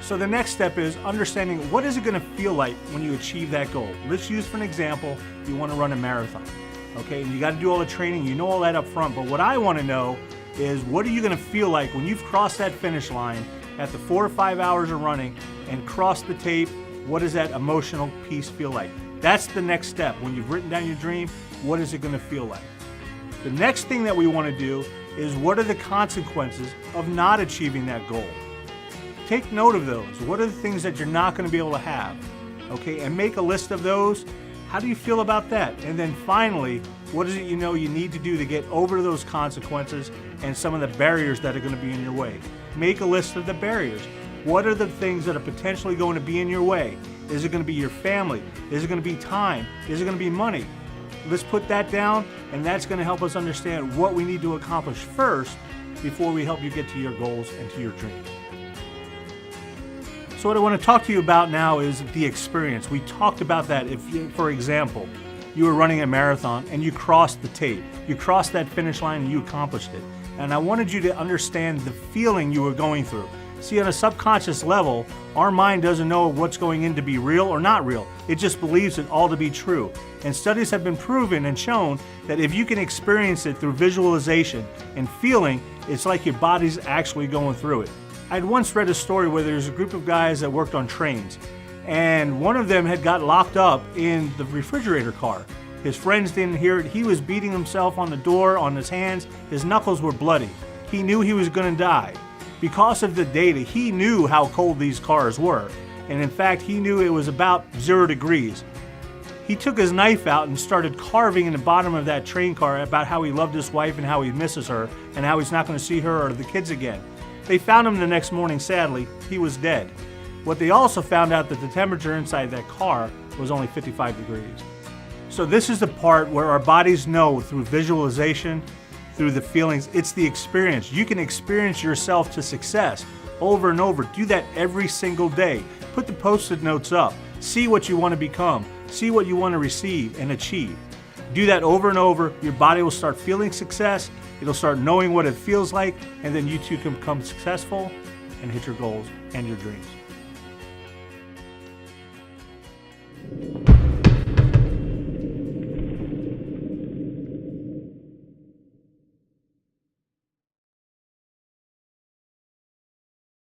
So the next step is understanding what is it going to feel like when you achieve that goal. Let's use for an example, you want to run a marathon. Okay, and you got to do all the training, you know all that up front, but what I want to know is what are you going to feel like when you've crossed that finish line after 4 or 5 hours of running and crossed the tape. What does that emotional piece feel like? That's the next step. When you've written down your dream, what is it going to feel like? The next thing that we want to do is what are the consequences of not achieving that goal? Take note of those. What are the things that you're not going to be able to have? Okay, and make a list of those. How do you feel about that? And then finally, what is it you know you need to do to get over those consequences and some of the barriers that are going to be in your way? Make a list of the barriers. What are the things that are potentially going to be in your way? Is it going to be your family? Is it going to be time? Is it going to be money? Let's put that down, and that's going to help us understand what we need to accomplish first before we help you get to your goals and to your dreams. So what I want to talk to you about now is the experience. We talked about that. If you, for example, you were running a marathon and you crossed the tape, you crossed that finish line and you accomplished it. And I wanted you to understand the feeling you were going through. See, on a subconscious level, our mind doesn't know what's going in to be real or not real. It just believes it all to be true. And studies have been proven and shown that if you can experience it through visualization and feeling, it's like your body's actually going through it. I'd once read a story where there's a group of guys that worked on trains, and one of them had got locked up in the refrigerator car. His friends didn't hear it. He was beating himself on the door, on his hands. His knuckles were bloody. He knew he was going to die. Because of the data, he knew how cold these cars were. And in fact, he knew it was about 0 degrees. He took his knife out and started carving in the bottom of that train car about how he loved his wife and how he misses her and how he's not going to see her or the kids again. They found him the next morning, sadly, he was dead. What they also found out that the temperature inside that car was only 55 degrees. So this is the part where our bodies know through visualization, through the feelings, it's the experience. You can experience yourself to success over and over. Do that every single day. Put the Post-it notes up. See what you want to become. See what you want to receive and achieve. Do that over and over. Your body will start feeling success. It'll start knowing what it feels like, and then you too can become successful and hit your goals and your dreams.